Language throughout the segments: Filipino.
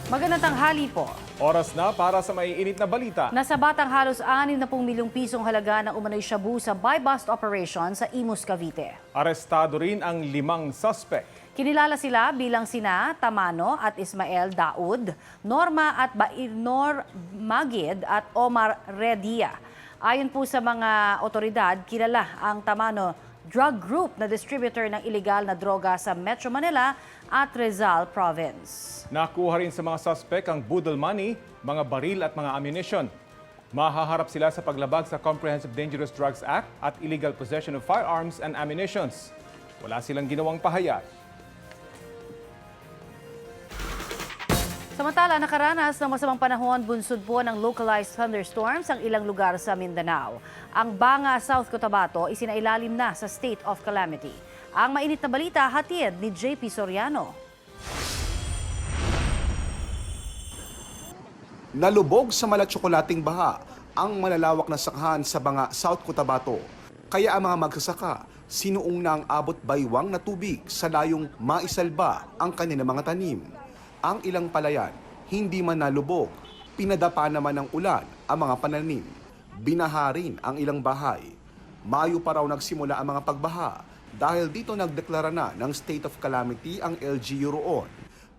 Magandang tanghali po. Oras na para sa maiinit na balita. Nasa batang halos 60 milyong pisong halaga ng umano'y shabu sa buy-bust operation sa Imus, Cavite. Arestado rin ang 5 suspect. Kinilala sila bilang sina Tamano at Ismael Daud, Norma at Bairnor Magid at Omar Redia. Ayon po sa mga otoridad, kilala ang Tamano drug group na distributor ng illegal na droga sa Metro Manila at Rizal Province. Nakuha rin sa mga suspect ang boodle money, mga baril at mga ammunition. Mahaharap sila sa paglabag sa Comprehensive Dangerous Drugs Act at illegal possession of firearms and ammunitions. Wala silang ginawang pahayag. Samantala, nakaranas ng masamang panahon bunsod po ng localized thunderstorms ang ilang lugar sa Mindanao. Ang Banga, South Cotabato, isinailalim na sa state of calamity. Ang mainit na balita, hatid ni JP Soriano. Nalubog sa malatsokolating baha ang malalawak na sakahan sa Banga, South Cotabato. Kaya ang mga magsasaka, sinuong na ang abot baywang na tubig sa layong maisalba ang kanilang mga tanim. Ang ilang palayan, hindi man nalubog, pinadapa naman ng ulan ang mga pananim. Binaha rin ang ilang bahay. Mayo pa raw nagsimula ang mga pagbaha dahil dito nagdeklara na ng state of calamity ang LGU roon.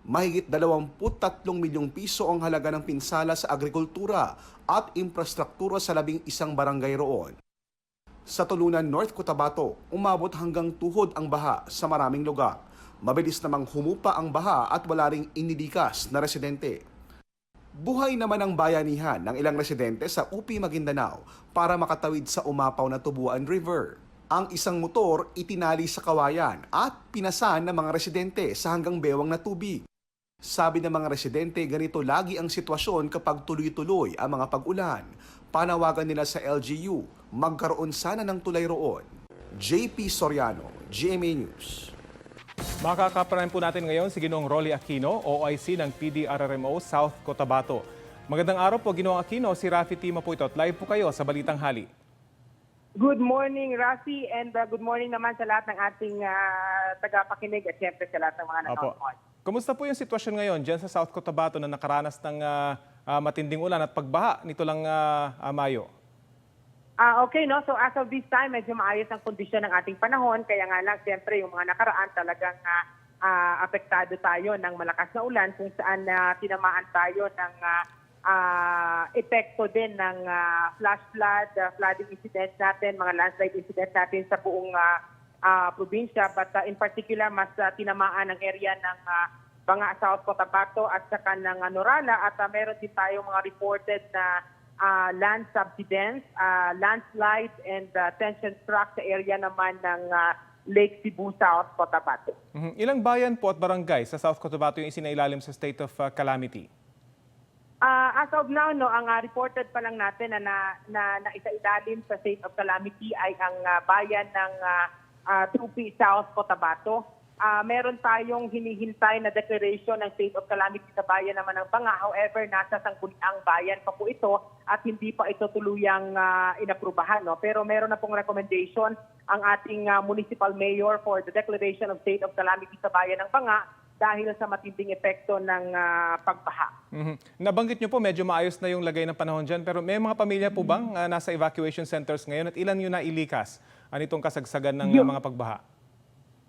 Mahigit 23 milyong piso ang halaga ng pinsala sa agrikultura at infrastruktura sa 11 barangay roon. Sa Tulunan, North Cotabato, umabot hanggang tuhod ang baha sa maraming lugar. Mabilis namang humupa ang baha at wala ring inilikas na residente. Buhay naman ang bayanihan ng ilang residente sa UP Maguindanao para makatawid sa umapaw na Tubuan River. Ang isang motor itinali sa kawayan at pinasan ng mga residente sa hanggang bewang na tubig. Sabi ng mga residente, ganito lagi ang sitwasyon kapag tuloy-tuloy ang mga pag-ulan. Panawagan nila sa LGU, magkaroon sana ng tulay roon. JP Soriano, GMA News. Makakapranan po natin ngayon si Ginoong Rolly Aquino, OIC ng PDRRMO South Cotabato. Magandang araw po, Ginoong Aquino. Si Rafi Tima po ito at live po kayo sa Balitang Hali. Good morning, Rafi, and good morning naman sa lahat ng ating tagapakinig at siyempre sa lahat ng mga nanonood. Kumusta po yung sitwasyon ngayon dyan sa South Cotabato na nakaranas ng matinding ulan at pagbaha nito lang Mayo? Okay, no? So as of this time, medyo maayos ang kondisyon ng ating panahon. Kaya nga lang, siyempre, yung mga nakaraan talagang apektado tayo ng malakas na ulan kung saan tinamaan tayo ng epekto din ng flash flood, flooding incidents natin, mga landslide incidents natin sa buong probinsya. But in particular, mas tinamaan ang area ng Banga, South Cotabato at saka ng Norala. At meron din tayong mga reported na land subsidence, landslide, and tension struck sa area naman ng Lake Cebu, South Cotabato. Ilang bayan po at barangay sa South Cotabato yung isinailalim sa state of calamity? As of now, no, ang reported pa lang natin na isailalim sa state of calamity ay ang bayan ng Tupi, South Cotabato. Meron tayong hinihintay na declaration ng state of calamity sa bayan naman ng Banga. However, nasa Sangguniang bayan pa po ito at hindi pa ito tuluyang inaprubahan. No? Pero meron na pong recommendation ang ating municipal mayor for the declaration of state of calamity sa bayan ng Banga dahil sa matinding epekto ng pagbaha. Nabanggit niyo po medyo maayos na yung lagay ng panahon dyan, pero may mga pamilya po bang nasa evacuation centers ngayon at ilan yung nailikas anitong kasagsagan ng mga pagbaha?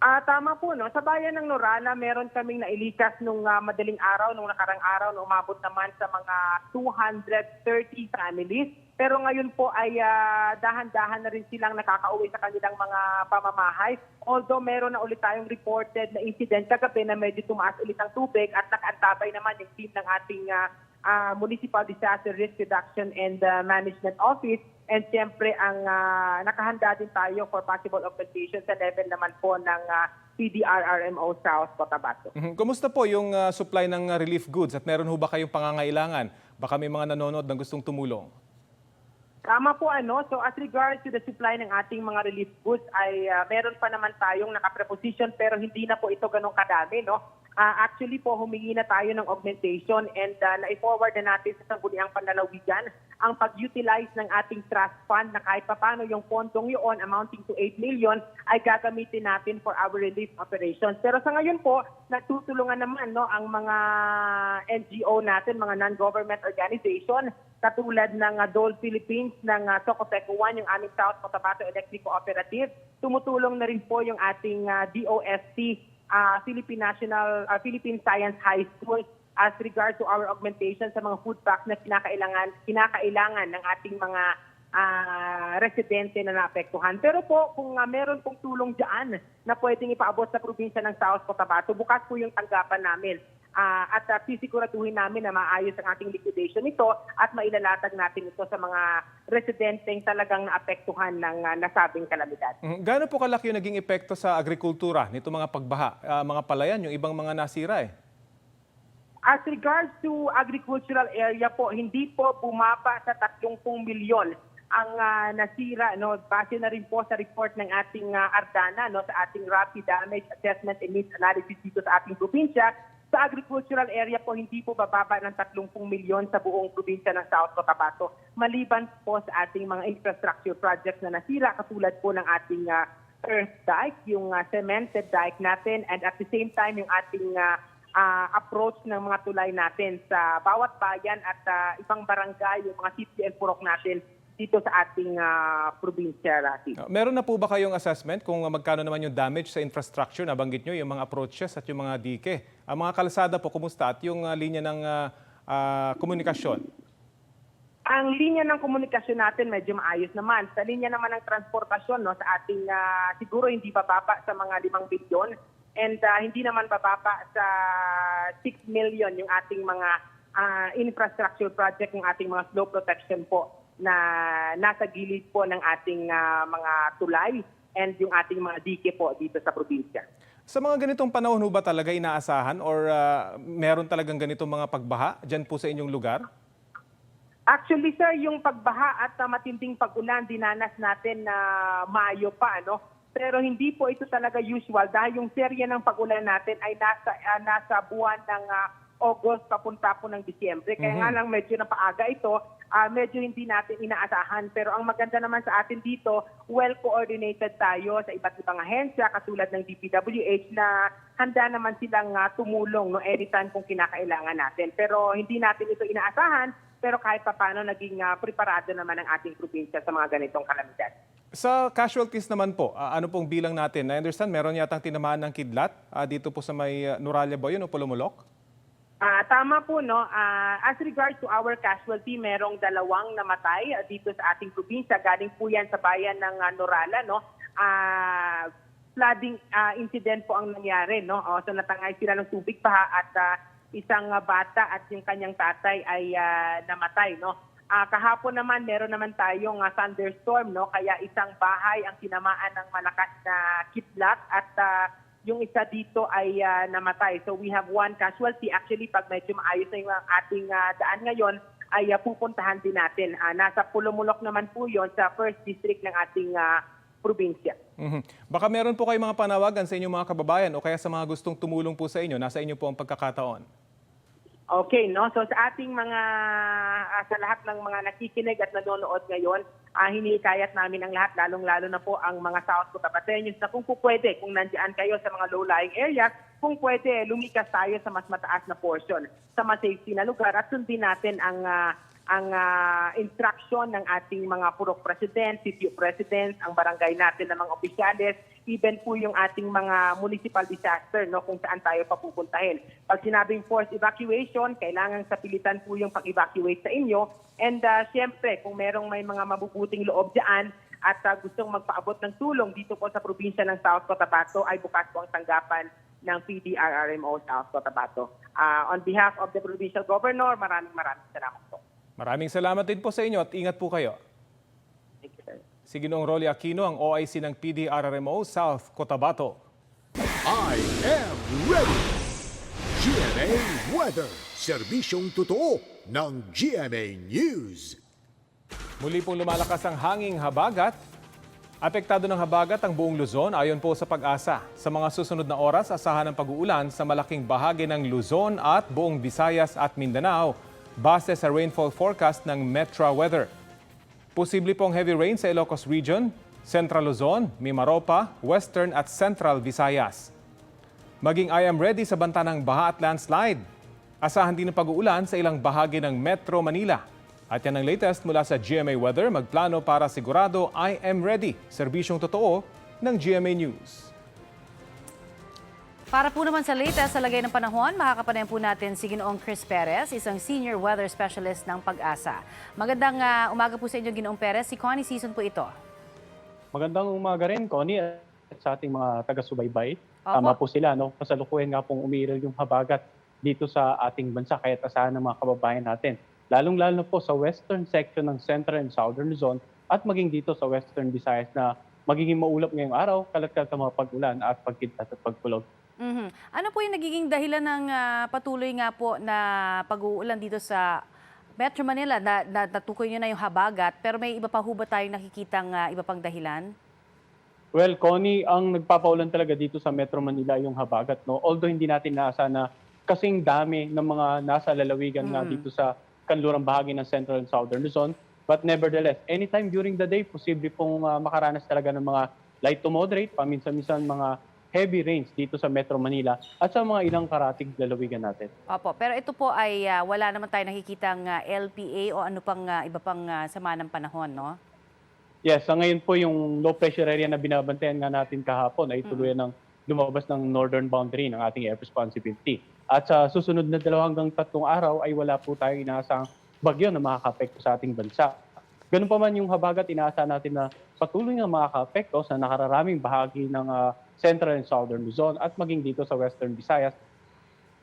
Tama po, no? Sa bayan ng Norala, meron kaming nailikas nung madaling araw, nung nakarang araw, na umabot naman sa mga 230 families. Pero ngayon po ay dahan-dahan na rin silang nakakauwi sa kanilang mga pamamahay. Although meron na ulit tayong reported na incident kagabi na medyo tumaas ulit ang tubig at nakaantabay naman yung team ng ating Municipal Disaster Risk Reduction and Management Office. And siyempre, ang nakahanda din tayo for possible augmentation sa level naman po ng PDRRMO South Cotabato. Kumusta po yung supply ng relief goods at meron ho ba kayong pangangailangan? Baka may mga nanonood na gustong tumulong. Tama po, ano. So as regards to the supply ng ating mga relief goods ay meron pa naman tayong nakapreposition pero hindi na po ito ganun kadami, no. Actually po, humingi na tayo ng augmentation and na-forward na natin sa Sangguniang Panlalawigan ang pag-utilize ng ating trust fund na kahit papano yung pondong yun amounting to 8 million ay gagamitin natin for our relief operations. Pero sa ngayon po, nagtutulungan naman ang mga NGO natin, mga non-government organization, katulad ng Dole Philippines, ng Socotec 1, yung aming South Cotabato Electric Cooperative. Tumutulong na rin po yung ating DOST, Philippine Science High School, as regard to our augmentation sa mga food packs na kinakailangan ng ating mga residente na naapektuhan. Pero po, kung meron pong tulong dyan na pwedeng ipaabot sa probinsya ng South Cotabato, bukas po yung tanggapan namin. At sisiguraduhin namin na maayos ang ating liquidation nito at mailalatag natin ito sa mga residenteng talagang naapektuhan ng nasabing kalamidad. Gaano po kalaki yung naging epekto sa agrikultura nito mga pagbaha, mga palayan, yung ibang mga nasira eh? As regards to agricultural area po, hindi po bumaba sa 30 milyon ang nasira, base na rin po sa report ng ating Ardana, sa ating Rapid Damage Assessment and Needs Analysis dito sa ating probinsya. Sa agricultural area po, hindi po bababa ng 30 milyon sa buong probinsya ng South Cotabato. Maliban po sa ating mga infrastructure projects na nasira, katulad po ng ating earth dike, yung cemented dike natin, and at the same time yung ating approach ng mga tulay natin sa bawat bayan at ibang barangay, yung mga city and purok natin dito sa ating probinsya, Rafi. Meron na po ba kayong assessment kung magkano naman yung damage sa infrastructure? Nabanggit nyo yung mga approaches at yung mga dike. Ang mga kalsada po, kumusta? At yung linya ng komunikasyon? Ang linya ng komunikasyon natin medyo maayos naman. Sa linya naman ng transportasyon, sa ating siguro hindi bababa sa mga 5 bilyon. And hindi naman bababa sa 6 million yung ating mga infrastructure project, yung ating mga slow protection po na nasa gilid po ng ating mga tulay and yung ating mga dike po dito sa probinsya. Sa mga ganitong panahon, ba talaga inaasahan or meron talagang ganitong mga pagbaha dyan po sa inyong lugar? Actually, sir, yung pagbaha at matinding pag-ulan, dinanas natin na Mayo pa, Pero hindi po ito talaga usual dahil yung serye ng pag-ulan natin ay nasa buwan ng August papunta po ng Disyembre. Kaya nga lang medyo napaaga ito, medyo hindi natin inaasahan. Pero ang maganda naman sa atin dito, well-coordinated tayo sa iba't ibang ahensya katulad ng DPWH na handa naman silang tumulong anytime kung kinakailangan natin. Pero hindi natin ito inaasahan, pero kahit paano naging preparado naman ang ating probinsya sa mga ganitong kalamidad. Sa casualties naman po, ano pong bilang natin? I understand meron yatang tinamaan ng kidlat dito po sa may Nuralia ba yun o Pulumulok? Tama po, as regards to our casualty, merong 2 namatay dito sa ating probinsya. Galing po yan sa bayan ng Norala, flooding incident po ang nangyari, So natangay sila ng tubig baha at isang bata at yung kanyang tatay ay namatay, Kahapon naman, meron naman tayong thunderstorm, Kaya isang bahay ang tinamaan ng malakas na kidlat at yung isa dito ay namatay. So we have 1 casualty. Actually, pag medyo maayos na yung ating daan ngayon, ay pupuntahan din natin. Nasa Pulumulok naman po yon sa 1st District ng ating probinsya. Baka meron po kayong mga panawagan sa inyong mga kababayan o kaya sa mga gustong tumulong po sa inyo. Nasa inyo po ang pagkakataon. Okay, So sa ating mga, sa lahat ng mga nakikinig at nanonood ngayon, hinikayat namin ang lahat, lalong-lalo na po ang mga South Cotabateños na kung pwede, kung nandiyan kayo sa mga low-lying areas, kung pwede, lumikas tayo sa mas mataas na portion, sa mas safety na lugar at sundin natin ang instruction ng ating mga purok president, city presidents, ang barangay natin ng mga opisyales, even po yung ating mga municipal disaster, kung saan tayo papupuntahin. Pag sinabing forced evacuation, kailangan sa pilitan po yung pag-evacuate sa inyo. And siyempre, kung may mga mabubuting loob dyan at gustong magpaabot ng tulong dito po sa probinsya ng South Cotabato, ay bukas po ang tanggapan ng PDRRMO South Cotabato. On behalf of the Provincial Governor, maraming salamat po. Maraming salamat din po sa inyo at ingat po kayo. Thank you, sir. Si Ginoong Rolly Aquino, ang OIC ng PDRRMO South Cotabato. I am ready! GMA Weather, serbisyong totoo ng GMA News. Muli pong lumalakas ang hanging habagat Apektado ng habagat ang buong Luzon ayon po sa Pag-asa. Sa mga susunod na oras, asahan ng pag-uulan sa malaking bahagi ng Luzon at buong Visayas at Mindanao base sa rainfall forecast ng Metra Weather. Posible pong heavy rain sa Ilocos Region, Central Luzon, Mimaropa, Western at Central Visayas. Maging I am ready sa banta ng baha at landslide. Asahan din ng pag-uulan sa ilang bahagi ng Metro Manila. At yan ang latest mula sa GMA Weather. Magplano para sigurado I am ready. Serbisyong totoo ng GMA News. Para po naman sa latest sa lagay ng panahon, makakapanayan po natin si Ginoong Chris Perez, isang senior weather specialist ng Pag-asa. Magandang umaga po sa inyo, Ginoong Perez. Si Connie Season po ito. Magandang umaga rin, Connie, at sa ating mga taga-subaybay. Opo. Tama po sila, no? Kasalukuyan nga pong umiiral yung habagat dito sa ating bansa, kaya asahan ng mga kababayan natin. Lalong-lalo na po sa western section ng Central and Southern Luzon at maging dito sa Western Visayas na magiging maulap ngayong araw, kalat-kalat ang mga pag-ulan at pagkidlat at pagkulog. Ano po yung nagiging dahilan ng patuloy nga po na pag-uulan dito sa Metro Manila? Natukoy nyo na yung habagat, pero may iba pa ho ba tayong nakikitang iba pang dahilan? Well, Connie, ang nagpapaulan talaga dito sa Metro Manila yung habagat, no? Although hindi natin naasa na kasing dami ng mga nasa lalawigan nga dito sa kanlurang bahagi ng Central and Southern Luzon. But nevertheless, anytime during the day, posible pong makaranas talaga ng mga light to moderate, paminsan-minsan mga heavy rains dito sa Metro Manila at sa mga ilang karatig lalawigan natin. Opo, pero ito po ay wala naman tayo nakikitang LPA o ano pang iba pang sama ng panahon, no? Yes, sa ngayon po yung low pressure area na binabantayan nga natin kahapon ay tuluyan ng lumabas ng northern boundary ng ating air responsibility. At sa susunod na 2 hanggang 3 araw ay wala po tayong inaasang bagyo na makaka-apekto sa ating bansa. Ganun pa man yung habagat, inaasahan natin na patuloy na makaka-apekto sa nakararaming bahagi ng Central and Southern Luzon at maging dito sa Western Visayas.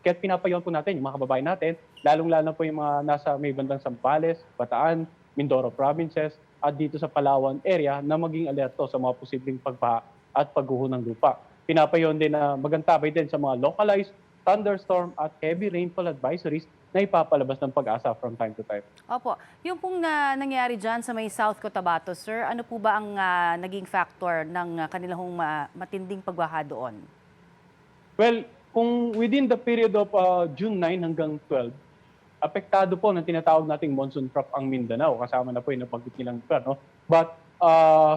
Kaya pinapayon po natin yung mga kababayan natin, lalong-lalo po yung mga nasa may bandang Zambales, Bataan, Mindoro provinces at dito sa Palawan area na maging alerto sa mga posibleng pagbaha at pagguho ng lupa. Pinapayon din na magantabay din sa mga localized thunderstorm at heavy rainfall advisories na ipapalabas ng Pag-asa from time to time. Opo, yung pong nangyari dyan sa may South Cotabato, sir, ano po ba ang naging factor ng kanilang matinding pagbaha doon? Well, kung within the period of June 9 hanggang 12, apektado po ng tinatawag nating monsoon trough ang Mindanao. Kasama na po yung nabanggit nilang lugar, no? But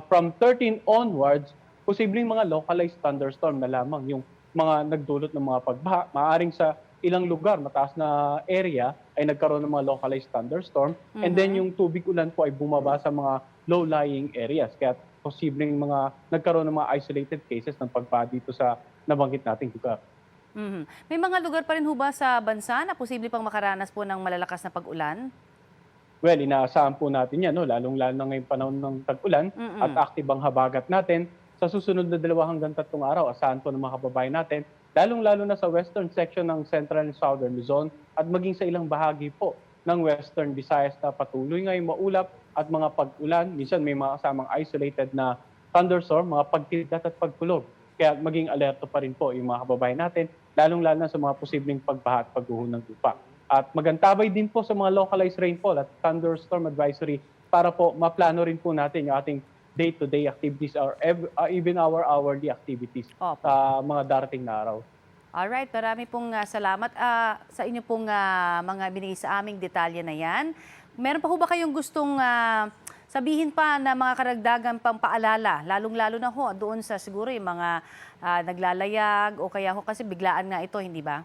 from 13 onwards, posibleng mga localized thunderstorm na lamang yung mga nagdulot ng mga pagbaha. Maaring sa ilang lugar, mataas na area, ay nagkaroon ng mga localized thunderstorm. And then yung tubig ulan po ay bumaba sa mga low-lying areas. Kaya posibleng mga nagkaroon ng mga isolated cases ng pagbaha dito sa nabanggit nating lugar. May mga lugar pa rin ho ba sa bansa na posible pang makaranas po ng malalakas na pag-ulan? Well, inaasahan po natin yan, no? Lalong-lalo na ngayong panahon ng tag-ulan at active ang habagat natin. Sa susunod na 2 hanggang 3 araw, asahan po ng mga kababayan natin, lalong-lalo na sa western section ng Central and Southern Luzon at maging sa ilang bahagi po ng Western Visayas na patuloy ngayong maulap at mga pag-ulan. Minsan may mga kasamang isolated na thunderstorm, mga pagkidlat at pagkulog. Kaya maging alerto pa rin po yung mga kababayan natin, lalong-lalo na sa mga posibleng pagbaha at pagguho ng lupa. At magantabay din po sa mga localized rainfall at thunderstorm advisory para po maplano rin po natin yung ating day-to-day activities or even our hourly activities sa mga darating na araw. Alright, marami pong salamat sa inyo pong mga binigay sa aming detalye na yan. Meron pa ho ba kayong gustong sabihin pa na mga karagdagan pang paalala, lalong-lalo na ho doon sa siguro yung mga naglalayag o kaya ho kasi biglaan nga ito, hindi ba?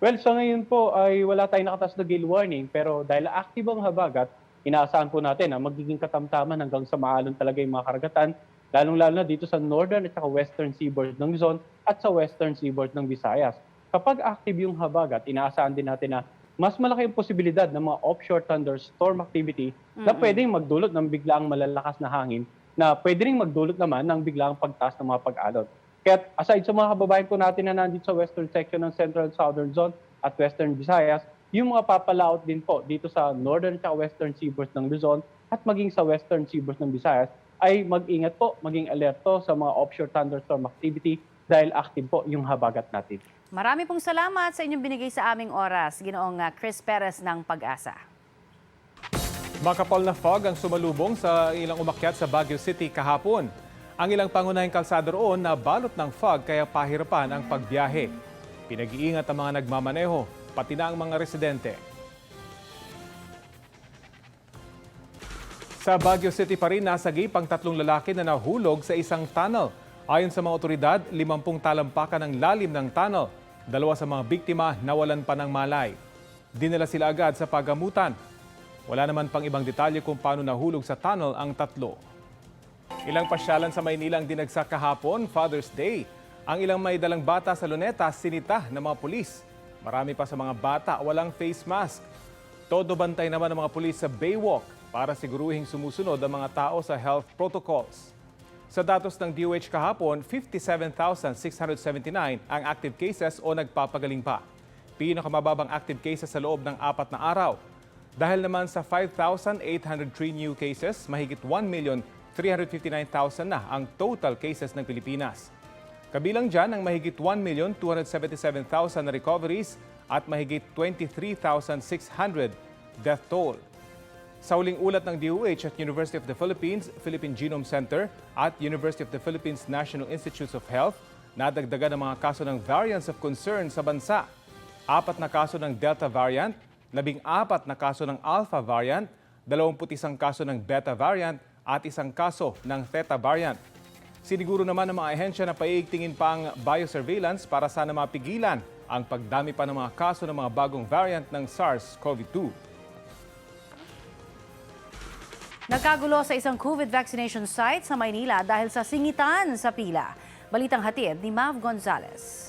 Well, sa ngayon po ay wala tayong nakatas na gale warning pero dahil active ang habagat, inaasahan po natin na magiging katamtaman hanggang sa maalon talaga yung mga karagatan, lalong-lalo na dito sa northern at saka western seaboard ng Luzon at sa western seaboard ng Visayas. Kapag active yung habagat, inaasahan din natin na mas malaki yung posibilidad ng mga offshore thunderstorm activity na pwedeng magdulot ng biglaang malalakas na hangin na pwede rin magdulot naman ng biglaang pagtaas ng mga pag-alon. Kaya aside sa mga kababayan po natin na nandito sa western section ng Central and Southern Zone at Western Visayas, yung mga papalaot din po dito sa northern at western seaboard ng Luzon at maging sa western seaboard ng Visayas ay mag-ingat po, maging alerto sa mga offshore thunderstorm activity dahil active po yung habagat natin. Marami pong salamat sa inyong binigay sa aming oras, Ginoong Chris Perez ng Pag-asa. Makapal na fog ang sumalubong sa ilang umakyat sa Baguio City kahapon. Ang ilang pangunahing kalsada roon na balot ng fog kaya pahirapan ang pagbiyahe. Pinag-iingat ang mga nagmamaneho, pati na ang mga residente. Sa Baguio City pa rin nasagip ang 3 lalaki na nahulog sa isang tunnel. Ayon sa mga otoridad, 50 talampakan ang lalim ng tunnel. 2 sa mga biktima nawalan pa ng malay. Dinala sila agad sa pagamutan. Wala naman pang ibang detalye kung paano nahulog sa tunnel ang 3. Ilang pasyalan sa Maynila ang dinagsak kahapon, Father's Day. Ang ilang may dalang bata sa luneta sinita ng mga pulis. Marami pa sa mga bata walang face mask. Todo bantay naman ng mga pulis sa Baywalk para siguruhing sumusunod ang mga tao sa health protocols. Sa datos ng DOH kahapon, 57,679 ang active cases o nagpapagaling pa. Pinakamababang active cases sa loob ng 4 na araw. Dahil naman sa 5,803 new cases, mahigit 1,359,000 na ang total cases ng Pilipinas. Kabilang dyan ang mahigit 1,277,000 na recoveries at mahigit 23,600 death toll. Sa huling ulat ng DOH at University of the Philippines, Philippine Genome Center at University of the Philippines National Institutes of Health, nadagdagan ang mga kaso ng variants of concern sa bansa. 4 na kaso ng Delta variant, 14 na kaso ng Alpha variant, 21 kaso ng Beta variant at 1 kaso ng Theta variant. Siniguro naman ng mga ahensya na paiigtingin pa ang biosurveillance para sana mapigilan ang pagdami pa ng mga kaso ng mga bagong variant ng SARS-CoV-2. Nagkagulo sa isang COVID vaccination site sa Maynila dahil sa singitan sa pila. Balitang hatid ni Mav Gonzalez.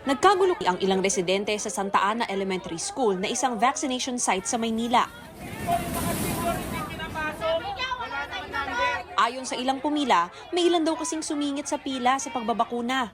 Nagkagulo ang ilang residente sa Santa Ana Elementary School na isang vaccination site sa Maynila. Ayon sa ilang pumila, may ilan daw kasing sumingit sa pila sa pagbabakuna.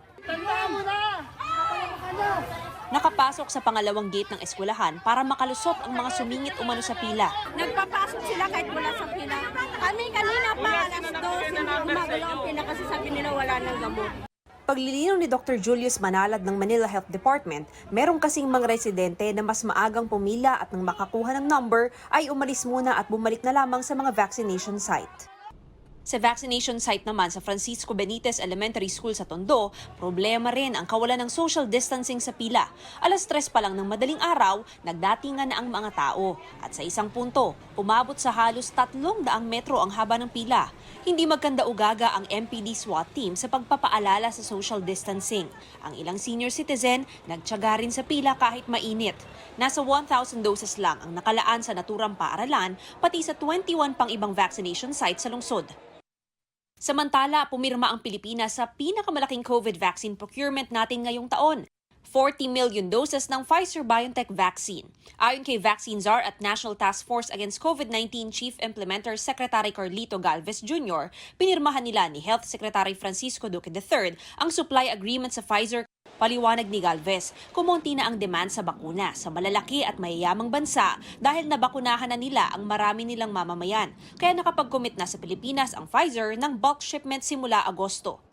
Nakapasok sa pangalawang gate ng eskwelahan para makalusot ang mga sumingit umano sa pila. Nagpapasok sila kahit wala sa pila. Kami kanina pa alas 2, hindi gumagalaw ang pila kasi sabi nila wala nang gamot. Paglilinaw ni Dr. Julius Manalad ng Manila Health Department, meron kasing mga residente na mas maagang pumila at nang makakuha ng number ay umalis muna at bumalik na lamang sa mga vaccination site. Sa vaccination site naman sa Francisco Benitez Elementary School sa Tondo, problema rin ang kawalan ng social distancing sa pila. Alas 3 pa lang ng madaling araw, nagdatingan na ang mga tao. At sa isang punto, umabot sa halos 300 metro ang haba ng pila. Hindi magkanda-ugaga ang MPD SWAT team sa pagpapaalala sa social distancing. Ang ilang senior citizen, nagtiyaga rin sa pila kahit mainit. Nasa 1,000 doses lang ang nakalaan sa naturang paaralan, pati sa 21 pang ibang vaccination sites sa lungsod. Samantala, pumirma ang Pilipinas sa pinakamalaking COVID vaccine procurement natin ngayong taon. 40 million doses ng Pfizer-BioNTech vaccine. Ayon kay Vaccine Czar at National Task Force Against COVID-19 Chief Implementer Secretary Carlito Galvez Jr., pinirmahan nila ni Health Secretary Francisco Duque III ang supply agreement sa Pfizer. Paliwanag ni Galvez, kumonti na ang demand sa bakuna sa malalaki at mayayamang bansa dahil nabakunahan na nila ang marami nilang mamamayan. Kaya nakapag-commit na sa Pilipinas ang Pfizer ng bulk shipment simula Agosto.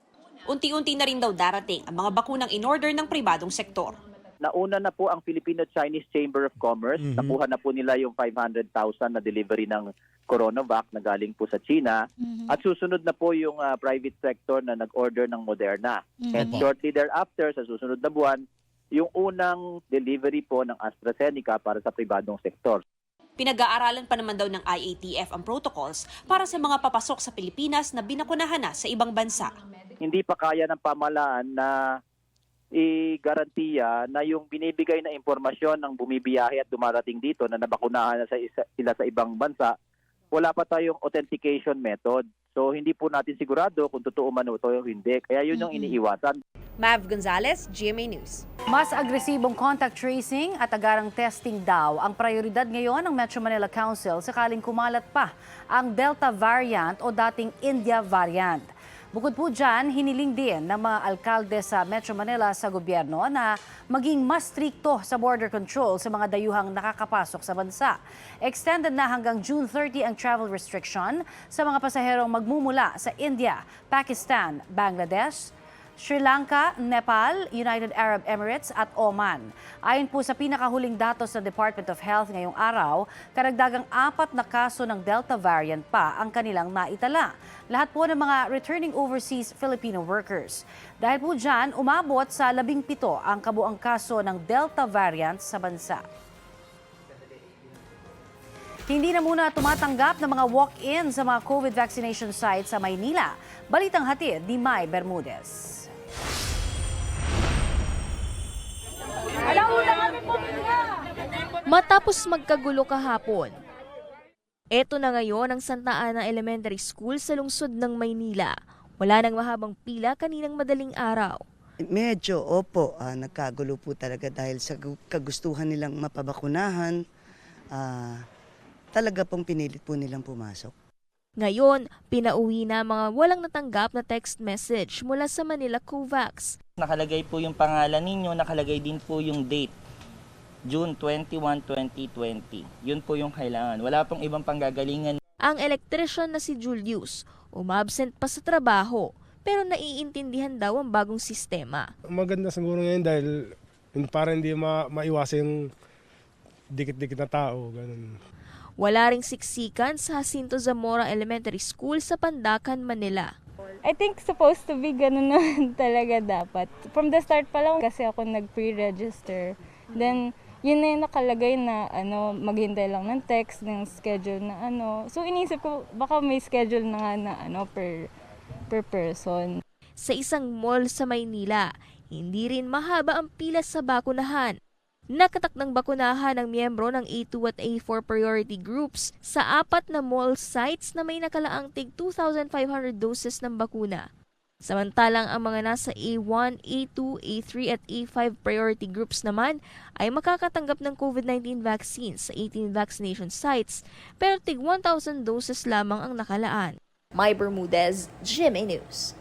Unti-unti na rin daw darating ang mga bakunang in-order ng pribadong sektor. Nauna na po ang Filipino-Chinese Chamber of Commerce. Nakuha na po nila yung 500,000 na delivery ng CoronaVac na galing po sa China. At susunod na po yung private sector na nag-order ng Moderna. And shortly thereafter, sa susunod na buwan, yung unang delivery po ng AstraZeneca para sa pribadong sektor. Pinag-aaralan pa naman daw ng IATF ang protocols para sa mga papasok sa Pilipinas na binakunahan na sa ibang bansa. Hindi pa kaya ng pamahalaan na i-garantiya na yung binibigay na impormasyon ng bumibiyahe at dumarating dito na nabakunahan na sila sa ibang bansa, wala pa tayong authentication method. So hindi po natin sigurado kung totoo man ito o hindi. Kaya yun yung iniiwasan. Mav Gonzalez, GMA News. Mas agresibong contact tracing at agarang testing daw ang prioridad ngayon ng Metro Manila Council sakaling kumalat pa ang Delta variant o dating India variant. Bukod po dyan, hiniling din ng mga alkalde sa Metro Manila sa gobyerno na maging mas strikto sa border control sa mga dayuhang nakakapasok sa bansa. Extended na hanggang June 30 ang travel restriction sa mga pasaherong magmumula sa India, Pakistan, Bangladesh, Sri Lanka, Nepal, United Arab Emirates at Oman. Ayon po sa pinakahuling datos ng Department of Health ngayong araw, karagdagang 4 na kaso ng Delta variant pa ang kanilang naitala. Lahat po ng mga returning overseas Filipino workers. Dahil po dyan, umabot sa 17 ang kabuang kaso ng Delta variant sa bansa. Hindi na muna tumatanggap ng mga walk-in sa mga COVID vaccination sites sa Maynila. Balitang hatid ni Mai Bermudez. Matapos magkagulo kahapon, eto na ngayon ang Santa Ana Elementary School sa lungsod ng Maynila. Wala nang mahabang pila kaninang madaling araw. Medyo, opo, nagkagulo po talaga dahil sa kagustuhan nilang mapabakunahan, talaga pong pinilit po nilang pumasok. Ngayon, pinauwi na mga walang natanggap na text message mula sa Manila COVAX. Nakalagay po yung pangalan ninyo, nakalagay din po yung date. June 21, 2020. Yun po yung kailangan. Wala pong ibang panggagalingan. Ang electrician na si Julius, umabsent pa sa trabaho, pero naiintindihan daw ang bagong sistema. Maganda siguro ngayon dahil para hindi maiwasan yung dikit-dikit na tao. Ganun. Wala ring siksikan sa Jacinto Zamora Elementary School sa Pandacan, Manila. I think supposed to be ganun naman talaga dapat. From the start pa lang kasi ako nag-pre-register. Then, yun na yung nakalagay na maghintay lang ng text, ng schedule na So, inisip ko, baka may schedule na nga na per person. Sa isang mall sa Maynila, hindi rin mahaba ang pila sa bakunahan. Nakatak ng bakunahan ang miyembro ng A2 at A4 priority groups sa 4 na mall sites na may nakalaang tig 2,500 doses ng bakuna. Samantalang ang mga nasa A1, A2, A3 at A5 priority groups naman ay makakatanggap ng COVID-19 vaccines sa 18 vaccination sites pero tig 1,000 doses lamang ang nakalaan. Mai Bermudez, GMA News.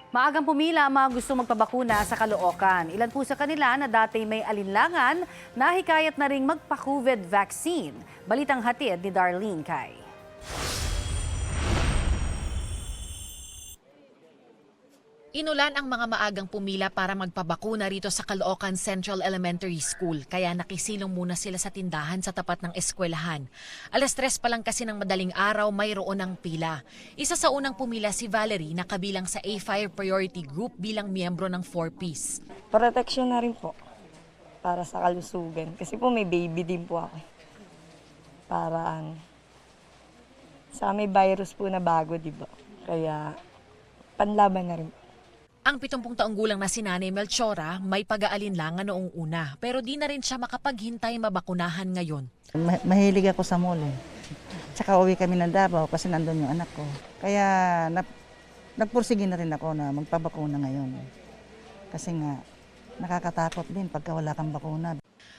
Maagang pumila ang mga gustong magpabakuna sa Caloocan. Ilan po sa kanila na dati may alinlangan, nahikayat na ring magpa-COVID vaccine. Balitang hatid ni Darlene Kai. Inulan ang mga maagang pumila para magpabakuna rito sa Caloocan Central Elementary School, kaya nakisilong muna sila sa tindahan sa tapat ng eskwelahan. 3:00 pa lang kasi ng madaling araw, mayroon ang pila. Isa sa unang pumila si Valerie na kabilang sa A5 Priority Group bilang miyembro ng 4Ps. Protection na rin po para sa kalusugan kasi po may baby din po ako. Para sa may virus po na bago, di ba? Kaya panlaban na rin. Ang 70 taong gulang na si Nanay Melchora may pag-aalinlangan noong una pero di na rin siya makapaghintay mabakunahan ngayon. Mahilig ako sa mall eh. Tsaka uwi kami ng Davao kasi nandun yung anak ko. Kaya nagpursige na rin ako na magpabakuna ngayon. Kasi nga nakakatakot din pagka wala kang bakuna.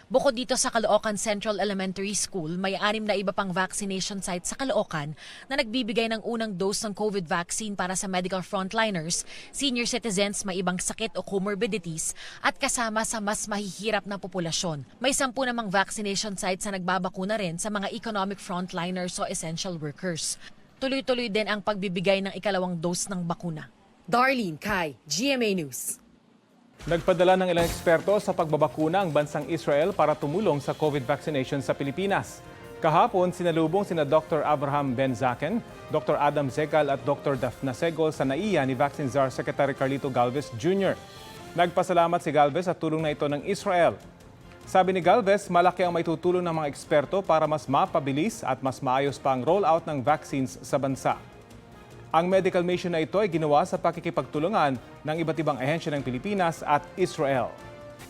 Bukod dito sa Caloocan Central Elementary School, may 6 na iba pang vaccination sites sa Caloocan na nagbibigay ng unang dose ng COVID vaccine para sa medical frontliners, senior citizens may ibang sakit o comorbidities at kasama sa mas mahihirap na populasyon. May 10 namang vaccination sites na nagbabakuna rin sa mga economic frontliners o essential workers. Tuloy-tuloy din ang pagbibigay ng ikalawang dose ng bakuna. Darlene Kai, GMA News. Nagpadala ng ilang eksperto sa pagbabakuna ang bansang Israel para tumulong sa COVID vaccination sa Pilipinas. Kahapon, sinalubong sina Dr. Abraham Ben-Zaken, Dr. Adam Zegal at Dr. Daphna Segol sa NAIA ni Vaccine Czar Secretary Carlito Galvez Jr. Nagpasalamat si Galvez sa tulong na ito ng Israel. Sabi ni Galvez, malaki ang maitutulong ng mga eksperto para mas mapabilis at mas maayos pa ang rollout ng vaccines sa bansa. Ang medical mission na ito ay ginawa sa pakikipagtulungan ng iba't ibang ahensya ng Pilipinas at Israel.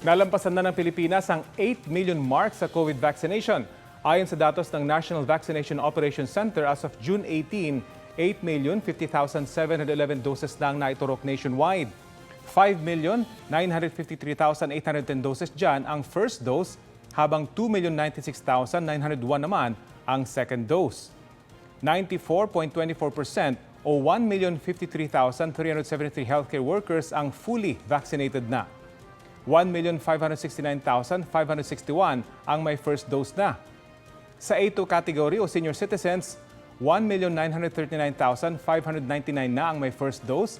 Nalampasan na ng Pilipinas ang 8 million mark sa COVID vaccination. Ayon sa datos ng National Vaccination Operations Center, as of June 18, 8,050,711 doses na ang naiturok nationwide. 5,953,810 doses dyan ang first dose, habang 2,096,901 naman ang second dose. 94.24% o 1,053,373 healthcare workers ang fully vaccinated na. 1,569,561 ang may first dose na. Sa A2 category o senior citizens, 1,939,599 na ang may first dose,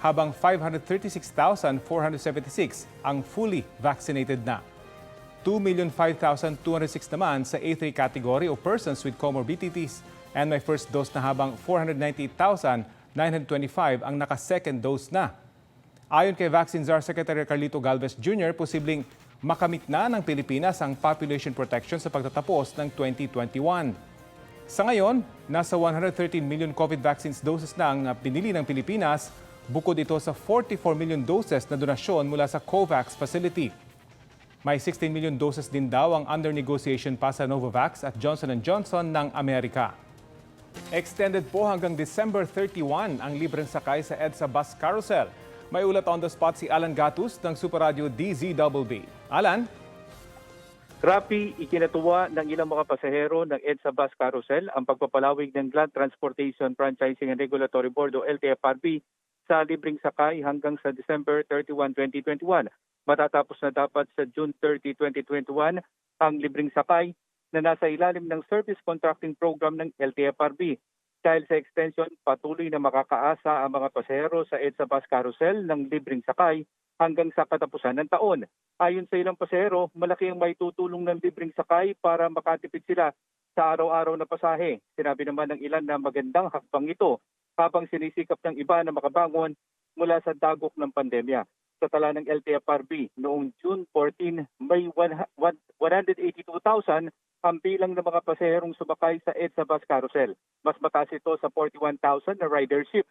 habang 536,476 ang fully vaccinated na. 2,005,206 naman sa A3 category o persons with comorbidities and may first dose na habang 498,925 ang naka-second dose na. Ayon kay Vaccine Czar Secretary Carlito Galvez Jr., posibleng makamit na ng Pilipinas ang population protection sa pagtatapos ng 2021. Sa ngayon, nasa 113 million COVID vaccines doses na ang pinili ng Pilipinas, bukod ito sa 44 million doses na donasyon mula sa COVAX facility. May 16 million doses din daw ang under negotiation pa sa Novavax at Johnson & Johnson ng Amerika. Extended po hanggang December 31 ang libreng sakay sa EDSA Bus Carousel. May ulat on the spot si Alan Gatus ng Super Radio DZBB. Alan? Rapi, ikinatuwa ng ilang mga pasahero ng EDSA Bus Carousel ang pagpapalawig ng Land Transportation Franchising and Regulatory Board o LTFRB sa libreng sakay hanggang sa December 31, 2021. Matatapos na dapat sa June 30, 2021 ang libreng sakay na nasa ilalim ng Service Contracting Program ng LTFRB. Dahil sa extension, patuloy na makakaasa ang mga pasahero sa EDSA Bus Carousel ng libreng sakay hanggang sa katapusan ng taon. Ayon sa ilang pasahero, malaki ang maitutulong ng libreng sakay para makatipid sila sa araw-araw na pasahe. Sinabi naman ng ilan na magandang hakbang ito habang sinisikap ng iba na makabangon mula sa dagok ng pandemya. Sa tala ng LTFRB, noong June 14, may 182,000 ang bilang ng mga pasaherong sumakay sa EDSA Bus Carousel. Mas mataas ito sa 41,000 na ridership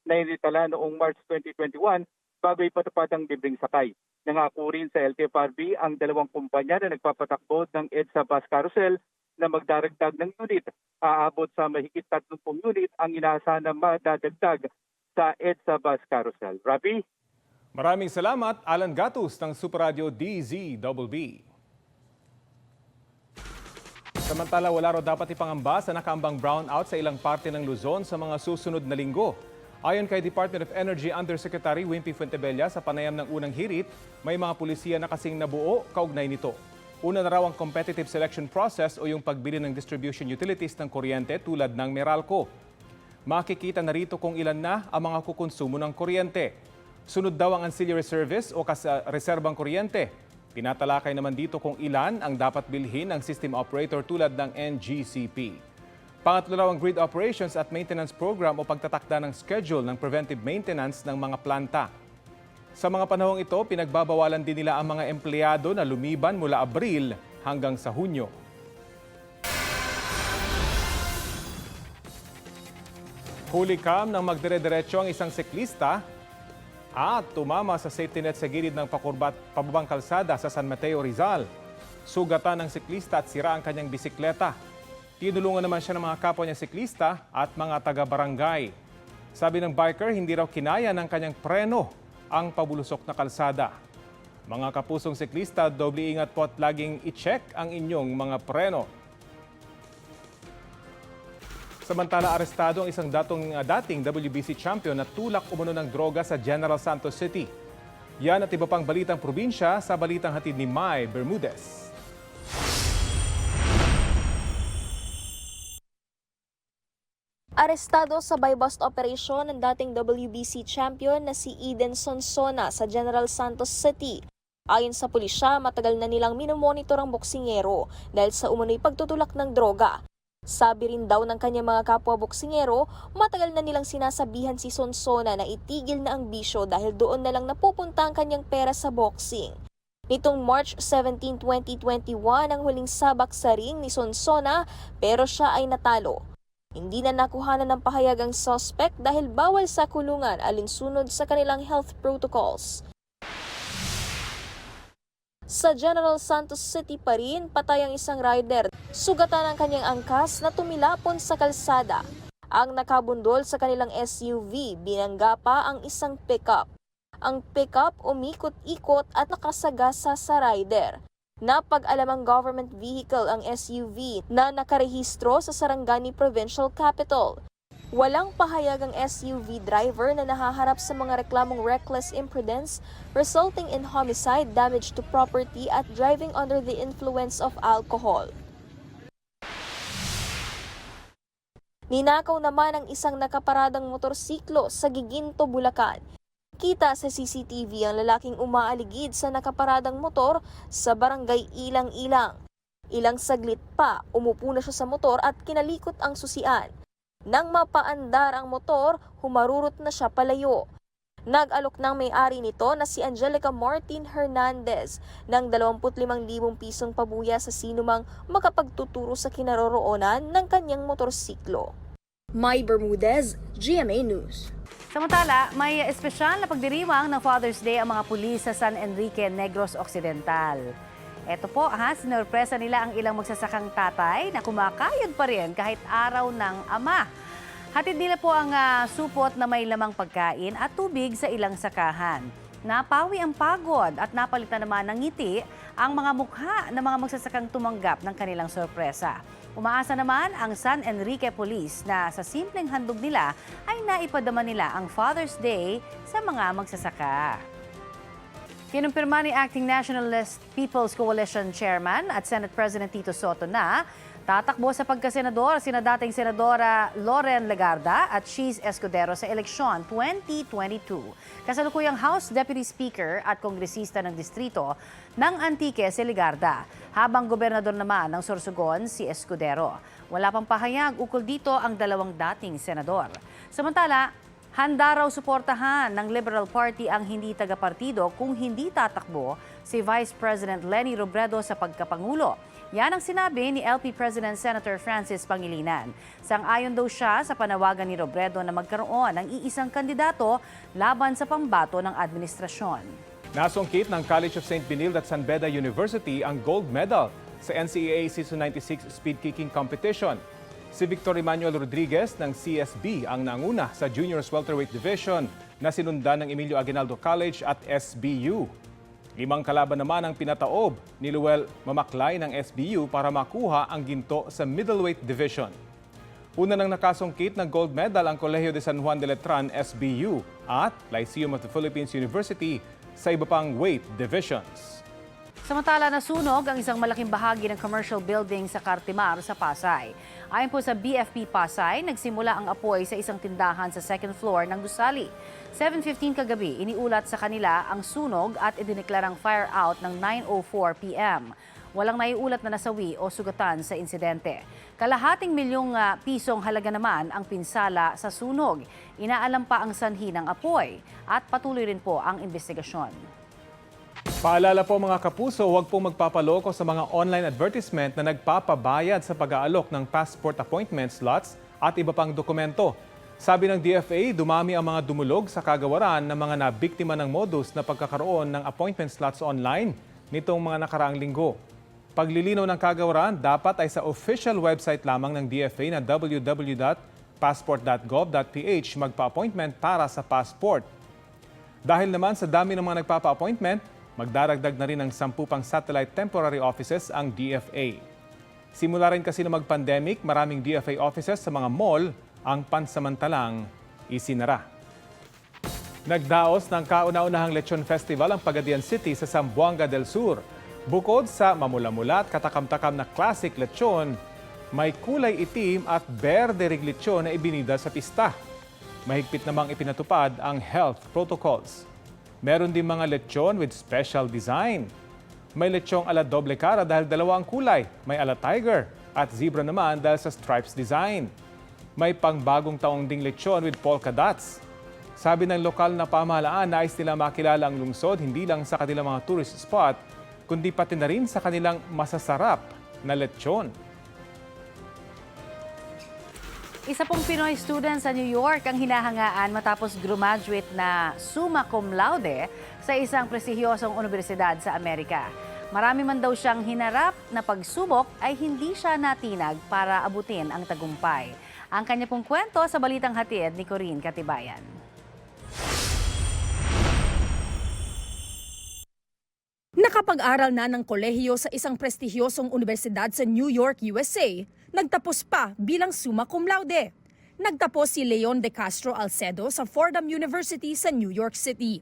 na initala noong March 2021 bago ipatupad ang libreng sakay. Nangako rin sa LTFRB ang dalawang kumpanya na nagpapatakbo ng EDSA Bus Carousel na magdaragdag ng unit. Aabot sa mahigit 30 unit ang inaasahan na madadagdag sa EDSA Bus Carousel. Rabi? Maraming salamat, Alan Gatus ng Super Radio DZBB. Samantala, wala raw dapat ipangamba sa nakaambang brownout sa ilang parte ng Luzon sa mga susunod na linggo. Ayon kay Department of Energy Undersecretary Wimpy Fuentebella, sa panayam ng unang hirit, may mga pulisiya na kasing nabuo kaugnay nito. Una na raw ang competitive selection process o yung pagbili ng distribution utilities ng kuryente tulad ng Meralco. Makikita na rito kung ilan na ang mga kukonsumo ng kuryente. Sunod daw ang ancillary service o reserbang kuryente. Tinatalakay naman dito kung ilan ang dapat bilhin ng system operator tulad ng NGCP. Pangatlo raw ang grid operations at maintenance program o pagtatakda ng schedule ng preventive maintenance ng mga planta. Sa mga panahong ito, pinagbabawalan din nila ang mga empleyado na lumiban mula Abril hanggang sa Hunyo. Huli cam nang magdire-diretso ang isang siklista at tumama sa safety net sa gilid ng pababang kalsada sa San Mateo, Rizal. Sugatan ng siklista at sira ang kanyang bisikleta. Tinulungan naman siya ng mga kapwa niya siklista at mga taga-barangay. Sabi ng biker, hindi raw kinaya ng kanyang preno ang pabulusok na kalsada. Mga kapusong siklista, doble ingat po at laging i-check ang inyong mga preno. Samantala, arestado ang isang dating WBC champion na tulak umano ng droga sa General Santos City. Yan at iba pang balitang probinsya sa balitang hatid ni Mai Bermudez. Arestado sa buy-bust operation ng dating WBC champion na si Eden Sonsona sa General Santos City. Ayon sa pulisya, matagal na nilang minomonitor ang boksingero dahil sa umunoy pagtutulak ng droga. Sabi rin daw ng kanyang mga kapwa boksingero, matagal na nilang sinasabihan si Sonsona na itigil na ang bisyo dahil doon na lang napupunta ang kanyang pera sa boxing. Nitong March 17, 2021 ang huling sabak sa ring ni Sonsona pero siya ay natalo. Hindi na nakuhanan ng pahayag ang suspect dahil bawal sa kulungan alinsunod sa kanilang health protocols. Sa General Santos City pa rin, patay ang isang rider. Sugatan ang kanyang angkas na tumilapon sa kalsada. Ang nakabundol sa kanilang SUV, binangga pa ang isang pickup. Ang pickup umikot-ikot at nakasagasa sa rider. Napag-alam ang government vehicle ang SUV na nakarehistro sa Sarangani Provincial Capital. Walang pahayag ang SUV driver na nahaharap sa mga reklamong reckless imprudence resulting in homicide, damage to property at driving under the influence of alcohol. Ninakaw naman ang isang nakaparadang motorsiklo sa Giginto, Bulacan. Kita sa CCTV ang lalaking umaaligid sa nakaparadang motor sa barangay Ilang-Ilang. Ilang saglit pa, umupo na siya sa motor at kinalikot ang susian. Nang mapaandar ang motor, humarurot na siya palayo. Nag-alok ng may-ari nito na si Angelica Martin Hernandez ng 25,000 pisong pabuya sa sinumang makapagtuturo sa kinaroroonan ng kanyang motorsiklo. Mai Bermudez, GMA News. Samantala, may espesyal na pagdiriwang ng Father's Day ang mga pulis sa San Enrique, Negros Occidental. Ito po, sinorpresa nila ang ilang magsasakang tatay na kumakayod pa rin kahit araw ng ama. Hatid nila po ang supot na may lamang pagkain at tubig sa ilang sakahan. Napawi ang pagod at napalitan naman ng ngiti ang mga mukha ng mga magsasakang tumanggap ng kanilang sorpresa. Umaasa naman ang San Enrique Police na sa simpleng handog nila ay naipadama nila ang Father's Day sa mga magsasaka. Kinumpirma ni Acting Nationalist People's Coalition Chairman at Senate President Tito Soto na tatakbo sa pagkasenador sina dating Senadora Loren Legarda at Cheese Escudero sa eleksyon 2022. Kasalukuyang House Deputy Speaker at kongresista ng distrito ng Antique si Legarda, habang gobernador naman ng Sorsogon si Escudero. Wala pang pahayag ukol dito ang dalawang dating senador. Samantala, handa raw suportahan ng Liberal Party ang hindi taga-partido kung hindi tatakbo si Vice President Leni Robredo sa pagkapangulo. Yan ang sinabi ni LP President Senator Francis Pangilinan. Sang-ayon daw siya sa panawagan ni Robredo na magkaroon ng iisang kandidato laban sa pambato ng administrasyon. Nasungkit ng College of St. Benilde at San Beda University ang gold medal sa NCAA Season 96 Speed Kicking Competition. Si Victor Emmanuel Rodriguez ng CSB ang nanguna sa Juniors Welterweight Division na sinundan ng Emilio Aguinaldo College at SBU. 5 kalaban naman ang pinataob ni Luel Mamaklay ng SBU para makuha ang ginto sa Middleweight Division. Una nang nakasungkit ng gold medal ang Colegio de San Juan de Letran SBU at Lyceum of the Philippines University sa iba pang weight divisions. Samantala, nasunog ang isang malaking bahagi ng commercial building sa Cartimar sa Pasay. Ayon po sa BFP Pasay, nagsimula ang apoy sa isang tindahan sa second floor ng gusali. 7:15 kagabi, iniulat sa kanila ang sunog at idineklarang fire out ng 9:04 p.m. Walang naiulat na nasawi o sugatan sa insidente. Kalahating milyong pisong halaga naman ang pinsala sa sunog. Inaalam pa ang sanhi ng apoy at patuloy rin po ang investigasyon. Paalala po mga kapuso, huwag pong magpapaloko sa mga online advertisement na nagpapabayad sa pag-aalok ng passport appointment slots at iba pang dokumento. Sabi ng DFA, dumami ang mga dumulog sa kagawaran ng mga nabiktima ng modus na pagkakaroon ng appointment slots online nitong mga nakaraang linggo. Paglilinaw ng kagawaran dapat ay sa official website lamang ng DFA na www.passport.gov.ph magpa-appointment para sa passport. Dahil naman sa dami ng mga nagpapa-appointment, magdaragdag na rin ng 10 pang satellite temporary offices ang DFA. Simula rin kasi na mag-pandemic, maraming DFA offices sa mga mall ang pansamantalang isinara. Nagdaos ng kauna-unahang Lechon Festival ang Pagadian City sa Zamboanga del Sur. Bukod sa mamula-mula at katakam-takam na classic lechon, may kulay itim at berde rig lechon na ibinida sa pista. Mahigpit namang ipinatupad ang health protocols. Meron din mga lechon with special design. May lechong ala doble cara dahil dalawa ang kulay. May ala tiger at zebra naman dahil sa stripes design. May pangbagong taong ding lechon with polka dots. Sabi ng lokal na pamahalaan, nais nila makilala ang lungsod hindi lang sa kanilang mga tourist spot, kundi pati na rin sa kanilang masasarap na lechon. Isa pong Pinoy student sa New York ang hinahangaan matapos graduate na summa cum laude sa isang prestihiyosong universidad sa Amerika. Marami man daw siyang hinarap na pagsubok ay hindi siya natinag para abutin ang tagumpay. Ang kanya pong kwento sa Balitang Hatid ni Corinne Katibayan. Nakapag-aral na ng kolehiyo sa isang prestihiyosong universidad sa New York, USA, nagtapos pa bilang summa cum laude. Nagtapos si Leon De Castro Alcedo sa Fordham University sa New York City.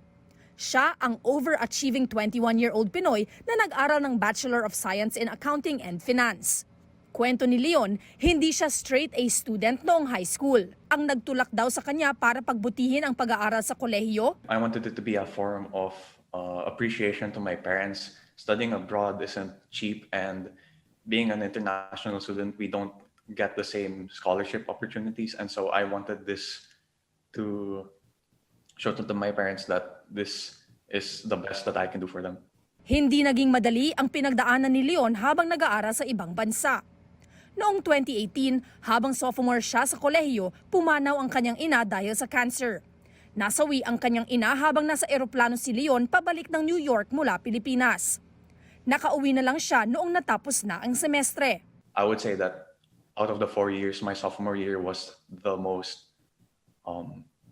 Siya ang overachieving 21-year-old Pinoy na nag-aral ng Bachelor of Science in Accounting and Finance. Kwento ni Leon, hindi siya straight A student noong high school. Ang nagtulak daw sa kanya para pagbutihin ang pag-aaral sa kolehiyo. I wanted it to be a form of appreciation to my parents. Studying abroad isn't cheap, and being an international student, we don't get the same scholarship opportunities. And so I wanted this to show to my parents that this is the best that I can do for them. Hindi naging madali ang pinagdaanan ni Leon habang nag-aaral sa ibang bansa. Noong 2018, habang sophomore siya sa kolehiyo, pumanaw ang kanyang ina dahil sa cancer. Nasawi ang kanyang ina habang nasa eroplano si Leon pabalik ng New York mula Pilipinas. Nakauwi na lang siya noong natapos na ang semestre. I would say that out of the 4 years, my sophomore year was the most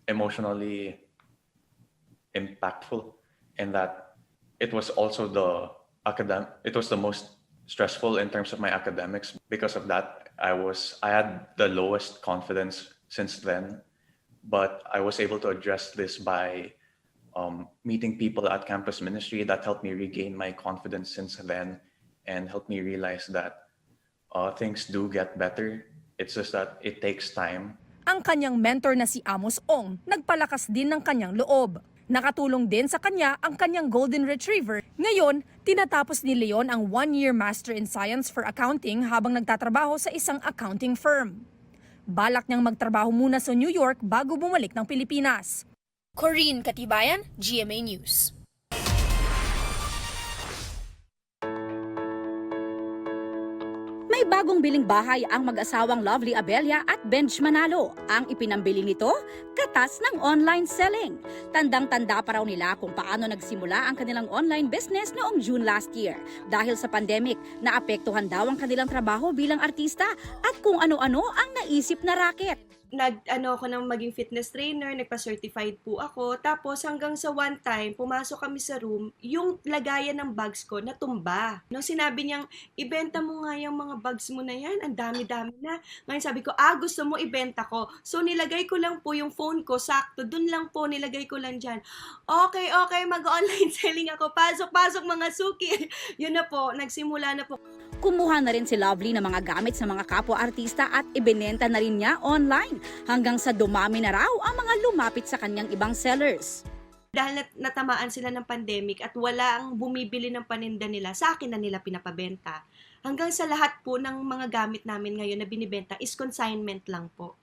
emotionally impactful, in that it was also it was the most stressful in terms of my academics. Because of that, I had the lowest confidence since then, but I was able to address this by meeting people at campus ministry that helped me regain my confidence since then and helped me realize that things do get better. It's just that it takes time. Ang kanyang mentor na si Amos Ong nagpalakas din ng kanyang loob. Nakatulong din sa kanya ang kanyang golden retriever. Ngayon, tinatapos ni Leon ang 1-year Master in Science for Accounting habang nagtatrabaho sa isang accounting firm. Balak niyang magtrabaho muna sa New York bago bumalik ng Pilipinas. Corinne Katibayan, GMA News. May bagong biling bahay ang mag-asawang Lovely Abella at Benj Manalo. Ang ipinambili nito, katas ng online selling. Tandang-tanda pa raw nila kung paano nagsimula ang kanilang online business noong June last year. Dahil sa pandemic, naapektuhan daw ang kanilang trabaho bilang artista at kung ano-ano ang naisip na racket. Ako ng maging fitness trainer, nagpa-certified po ako. Tapos hanggang sa one time, pumasok kami sa room, yung lagayan ng bags ko natumba. Nung sinabi niyang, ibenta mo nga yung mga bags mo na yan, ang dami-dami na. Ngayon sabi ko, gusto mo ibenta ko. So nilagay ko lang po yung phone ko, sakto, dun lang po, nilagay ko lang dyan. Okay, mag-online selling ako. Pasok, mga suki. Yun na po, nagsimula na po. Kumuha na rin si Lovely ng mga gamit sa mga kapwa-artista at ibinenta na rin niya online hanggang sa dumami na raw ang mga lumapit sa kanyang ibang sellers. Dahil natamaan sila ng pandemic at wala ang bumibili ng paninda nila, sa akin na nila pinapabenta. Hanggang sa lahat po ng mga gamit namin ngayon na binibenta is consignment lang po.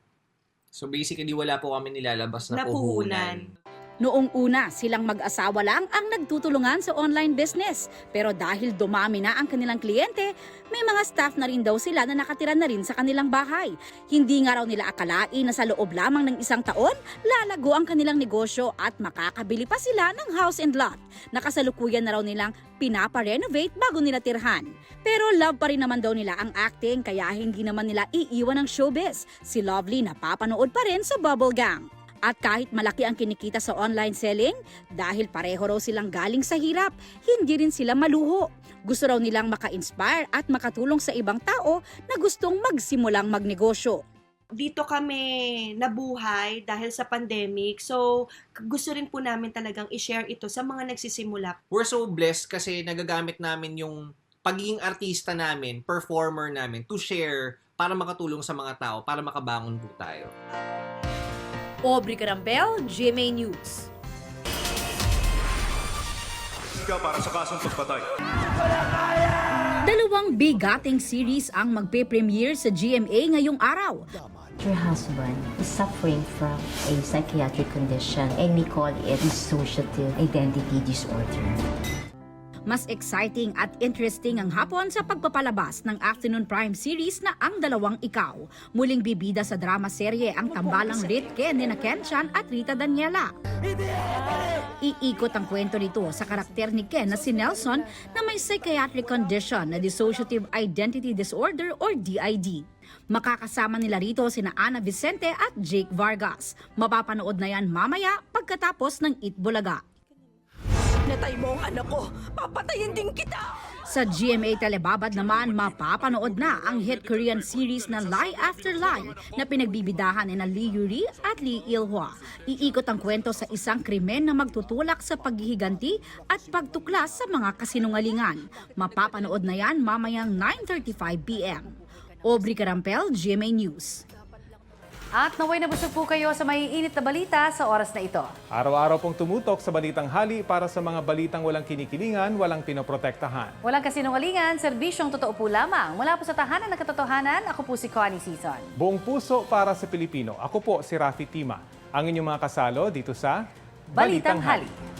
So basically wala po kami nilalabas na puhunan. Noong una, silang mag-asawa lang ang nagtutulungan sa online business. Pero dahil dumami na ang kanilang kliyente, may mga staff na rin daw sila na nakatira na rin sa kanilang bahay. Hindi nga raw nila akalain na sa loob lamang ng 1 taon, lalago ang kanilang negosyo at makakabili pa sila ng house and lot. Nakasalukuyan na raw nilang pinapa-renovate bago nila tirhan. Pero love pa rin naman daw nila ang acting kaya hindi naman nila iiwan ng showbiz. Si Lovely napapanood pa rin sa Bubble Gang. At kahit malaki ang kinikita sa online selling, dahil pareho raw silang galing sa hirap, hindi rin sila maluho. Gusto raw nilang maka-inspire at makatulong sa ibang tao na gustong magsimulang magnegosyo. Dito kami nabuhay dahil sa pandemic. So, gusto rin po namin talagang i-share ito sa mga nagsisimula. We're so blessed kasi nagagamit namin yung pagiging artista namin, performer namin, to share para makatulong sa mga tao, para makabangon po tayo. Aubrey Carambel, GMA News. Para sa kasong pagpatay. 2 bigating series ang magpe-premiere sa GMA ngayong araw. Your husband is suffering from a psychiatric condition and we call it dissociative identity disorder. Mas exciting at interesting ang hapon sa pagpapalabas ng Afternoon Prime series na Ang Dalawang Ikaw. Muling bibida sa drama serye ang tambalang Ritke ni Ken Chan at Rita Daniela. Iikot ang kwento nito sa karakter ni Ken na si Nelson na may psychiatric condition na dissociative identity disorder or DID. Makakasama nila rito sina Ana Vicente at Jake Vargas. Mapapanood na yan mamaya pagkatapos ng Eat Bulaga. Natay mo ang anak ko, papatayin din kita! Sa GMA Telebabad naman, mapapanood na ang hit Korean series na Lie After Lie na pinagbibidahan ni Lee Yuri at Lee Il-hwa. Iikot ang kwento sa isang krimen na magtutulak sa paghihiganti at pagtuklas sa mga kasinungalingan. Mapapanood na yan mamayang 9:35 p.m. Aubrey Carampel, GMA News. At naway nabusog po kayo sa may init na balita sa oras na ito. Araw-araw pong tumutok sa Balitang Hali para sa mga balitang walang kinikilingan, walang pinoprotektahan. Walang kasinungalingan, serbisyong totoo po lamang. Mula po sa tahanan ng katotohanan, ako po si Connie Season. Buong puso para sa Pilipino. Ako po si Rafi Tima. Ang inyong mga kasalo dito sa Balitang Hali.